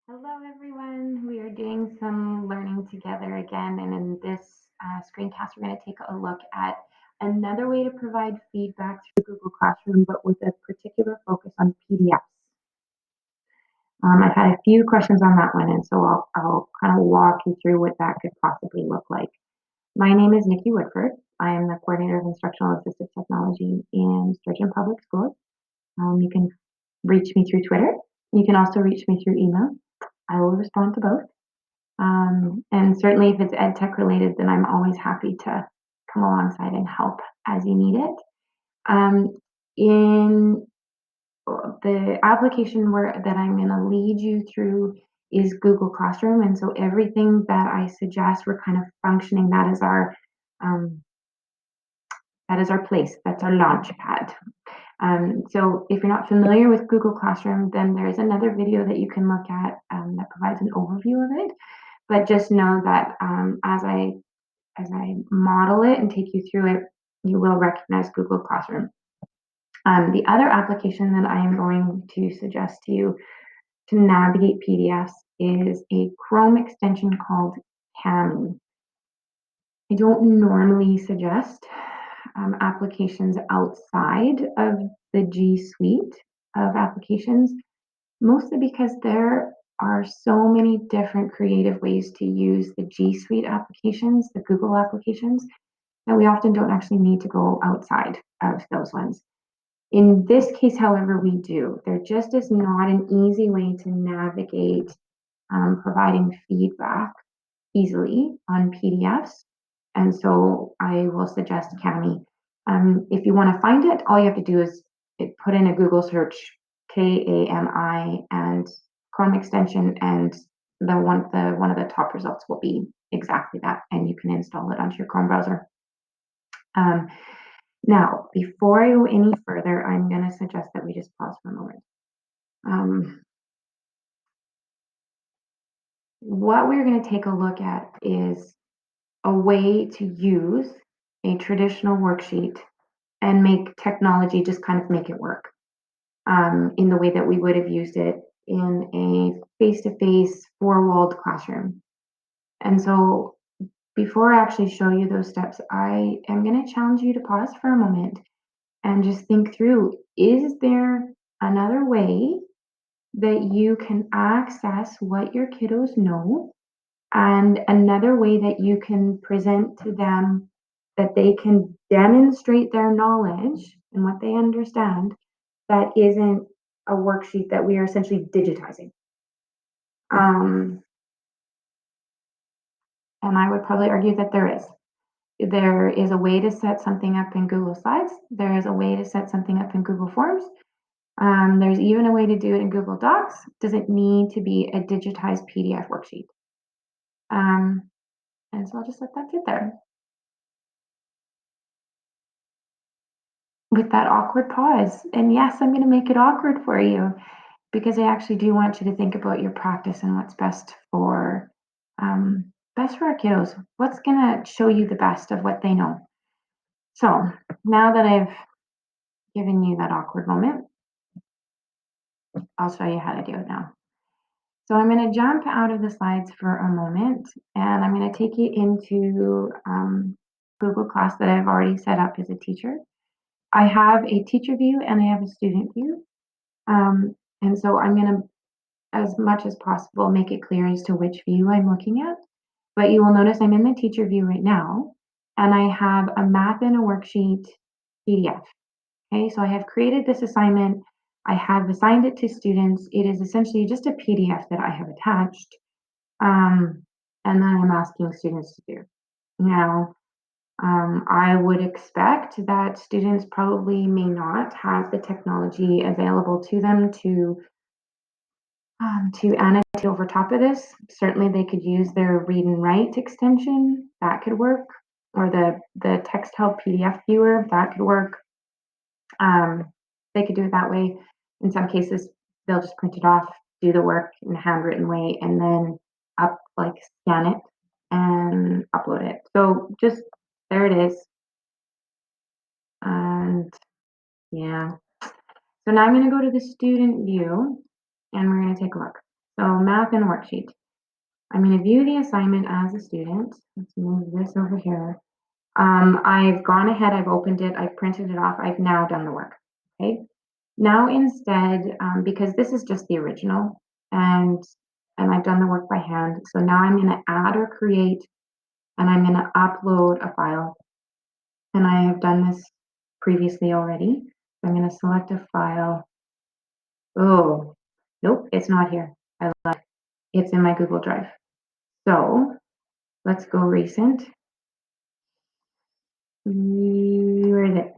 Hello, everyone. We are doing some learning together again, and in this screencast, we're going to take a look at another way to provide feedback through Google Classroom, but with a particular focus on PDFs. I've had a few questions on that one, and so I'll kind of walk you through what that could possibly look like. My name is Nikki Woodford. I am the coordinator of instructional assistive technology in Sturgeon Public Schools. You can reach me through Twitter. You can also reach me through email. I will respond to both. And certainly if it's ed tech related, then I'm always happy to come alongside and help as you need it. In the application that I'm going to lead you through is Google Classroom, and so everything that I suggest, we're kind of functioning um, that is our place. That's our launch pad. So if you're not familiar with Google Classroom, then there's another video that you can look at that provides an overview of it. But just know that as I model it and take you through it, you will recognize Google Classroom. The other application that I am going to suggest to you to navigate PDFs is a Chrome extension called Cami. I don't normally suggest applications outside of the G Suite of applications, mostly because there are so many different creative ways to use the G Suite applications, the Google applications, that we often don't actually need to go outside of those ones. In this case, however, we do. There just is not an easy way to navigate providing feedback easily on PDFs. And so I will suggest Cami. If you want to find it, all you have to do is put in a Google search, Kami, and Chrome extension, and one of the top results will be exactly that, and you can install it onto your Chrome browser. Now, before I go any further, I'm going to suggest that we just pause for a moment. What we're going to take a look at is a way to use a traditional worksheet and make technology just kind of make it work in the way that we would have used it in a face-to-face four-walled classroom. And so before I actually show you those steps, I am going to challenge you to pause for a moment and just think through, is there another way that you can access what your kiddos know, and another way that you can present to them that they can demonstrate their knowledge and what they understand that isn't a worksheet that we are essentially digitizing. And I would probably argue that there is. There is a way to set something up in Google Slides. There is a way to set something up in Google Forms. There's even a way to do it in Google Docs. Does it need to be a digitized PDF worksheet? And so I'll just let that sit there. With that awkward pause. And yes, I'm going to make it awkward for you because I actually do want you to think about your practice and what's best for our kiddos. What's going to show you the best of what they know. So now that I've given you that awkward moment, I'll show you how to do it now. So I'm going to jump out of the slides for a moment, and I'm going to take you into Google Class that I've already set up as a teacher. I have a teacher view and I have a student view. And so I'm going to, as much as possible, make it clear as to which view I'm looking at. But you will notice I'm in the teacher view right now, and I have a math in a worksheet PDF. Okay, so I have created this assignment. I have assigned it to students. It is essentially just a PDF that I have attached, and then I'm asking students to do. Now, I would expect that students probably may not have the technology available to them to annotate over top of this. Certainly, they could use their read and write extension. That could work, or the text help PDF viewer. That could work. They could do it that way. In some cases, they'll just print it off, do the work in a handwritten way, and then scan it and upload it. So just there it is. And yeah. So now I'm going to go to the student view and we're going to take a look. So math and worksheet. I'm going to view the assignment as a student. Let's move this over here. I've gone ahead, I've opened it, I've printed it off, I've now done the work. Okay. Now instead, because this is just the original and I've done the work by hand, so now I'm going to add or create and I'm going to upload a file. And I have done this previously already. So I'm going to select a file. Oh, nope, it's not here. I lied. It's in my Google Drive. So let's go recent. Where is it?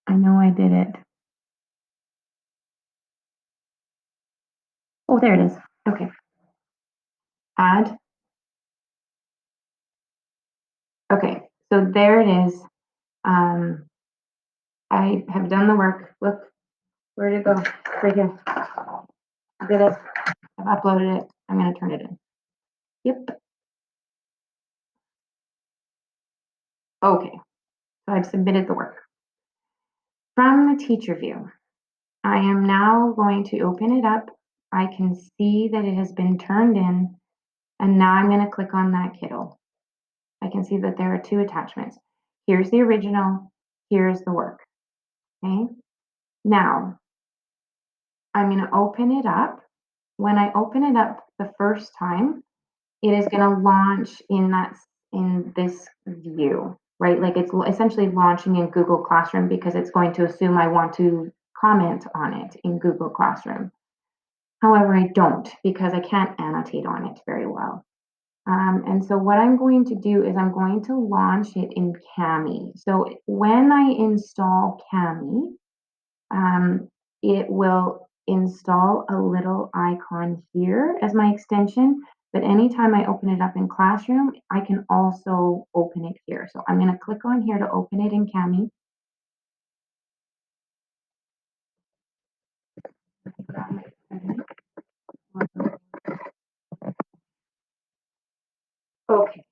I know I did it. Oh, there it is. Okay. Add. Okay, so there it is. Um, I have done the work. Look, where did it go? Right here. I did it. I've uploaded it. I'm going to turn it in. Yep. Okay, so I've submitted the work. From the teacher view, I am now going to open it up. I can see that it has been turned in, and now I'm going to click on that kiddo. I can see that there are two attachments. Here's the original, here's the work. Okay, now I'm going to open it up. When I open it up the first time, it is going to launch in this view, right? Like it's essentially launching in Google Classroom because it's going to assume I want to comment on it in Google Classroom. However, I don't because I can't annotate on it very well. And so what I'm going to do is I'm going to launch it in Kami. So when I install Kami, it will install a little icon here as my extension. But anytime I open it up in Classroom, I can also open it here. So I'm going to click on here to open it in Kami. Okay,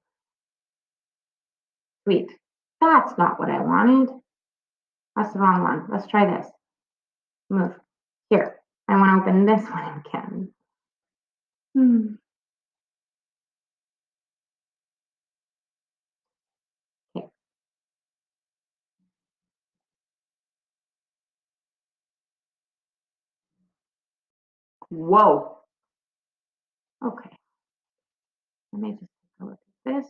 sweet. That's not what I wanted. That's the wrong one. Let's try this. Move. Here. I want to open this one in Kami. Okay. Whoa. Okay. Let me just take a look at this.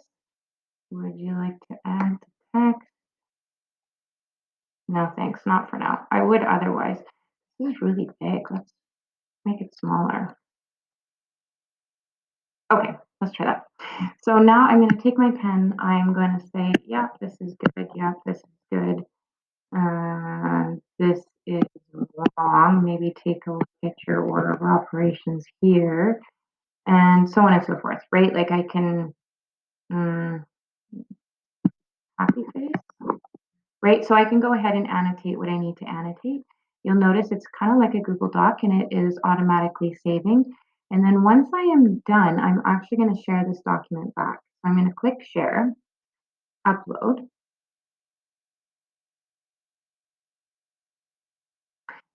Would you like to add the text? No, thanks. Not for now. I would otherwise. This is really big. Let's make it smaller. Okay, let's try that. So now I'm going to take my pen. I'm going to say, yeah, this is good. Yeah, this is good. This is wrong. Maybe take a look at your order of operations here, and so on and so forth, right? Like I can copy paste, right? So I can go ahead and annotate what I need to annotate. You'll notice it's kind of like a Google Doc and it is automatically saving. And then once I am done, I'm actually going to share this document back. So I'm going to click share, upload,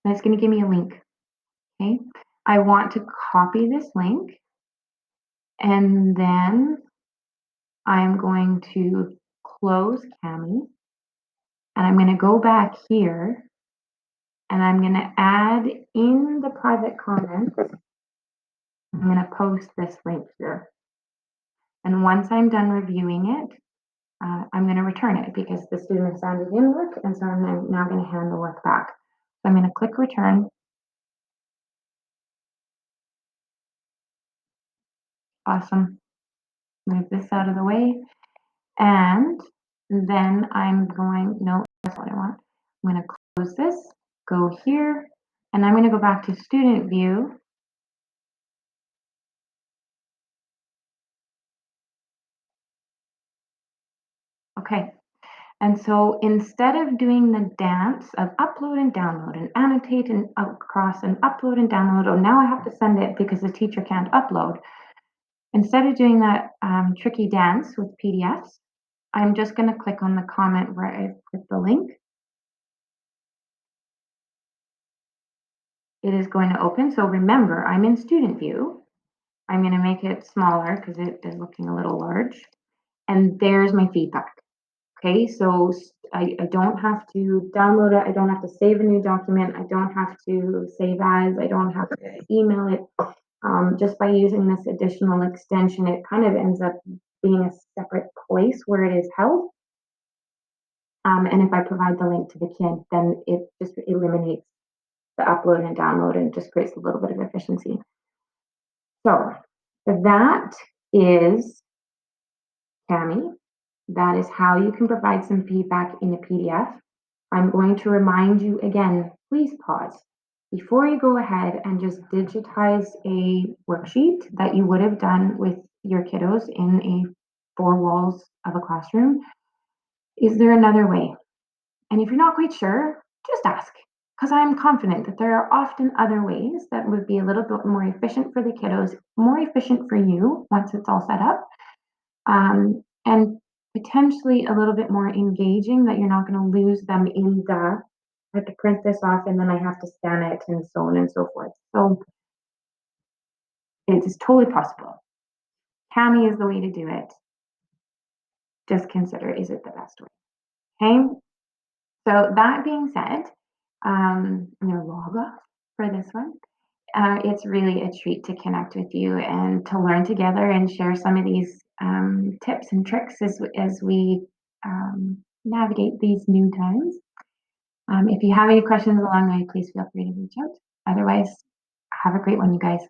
and it's going to give me a link. Okay. I want to copy this link and then I'm going to close Kami and I'm going to go back here and I'm going to add in the private comments. I'm going to post this link here. And once I'm done reviewing it, I'm going to return it because the student sent it in work, and so I'm now going to hand the work back. So I'm going to click return. Awesome. Move this out of the way. And then I'm going, no, that's what I want. I'm going to close this, go here, and I'm going to go back to student view. Okay. And so instead of doing the dance of upload and download and annotate and across and upload and download, oh, now I have to send it because the teacher can't upload. Instead of doing that tricky dance with PDFs, I'm just going to click on the comment where I put the link. it is going to open. So remember, I'm in student view. I'm going to make it smaller because it is looking a little large. And there's my feedback. Okay, so I don't have to download it. I don't have to save a new document. I don't have to save as. I don't have to email it. Just by using this additional extension, it kind of ends up being a separate place where it is held. And if I provide the link to the kid, then it just eliminates the upload and download and just creates a little bit of efficiency. So that is Tammy. That is how you can provide some feedback in a PDF. I'm going to remind you again, please pause before you go ahead and just digitize a worksheet that you would have done with your kiddos in a four walls of a classroom. Is there another way? And if you're not quite sure, just ask, because I'm confident that there are often other ways that would be a little bit more efficient for the kiddos, more efficient for you once it's all set up, and potentially a little bit more engaging, that you're not going to lose them in the, I have to print this off and then I have to scan it and so on and so forth. So it is totally possible. Cami is the way to do it. Just consider, is it the best way? Okay. So that being said, I'm going to log off for this one. It's really a treat to connect with you and to learn together and share some of these tips and tricks as we navigate these new times. If you have any questions along the way, please feel free to reach out. Otherwise, have a great one, you guys.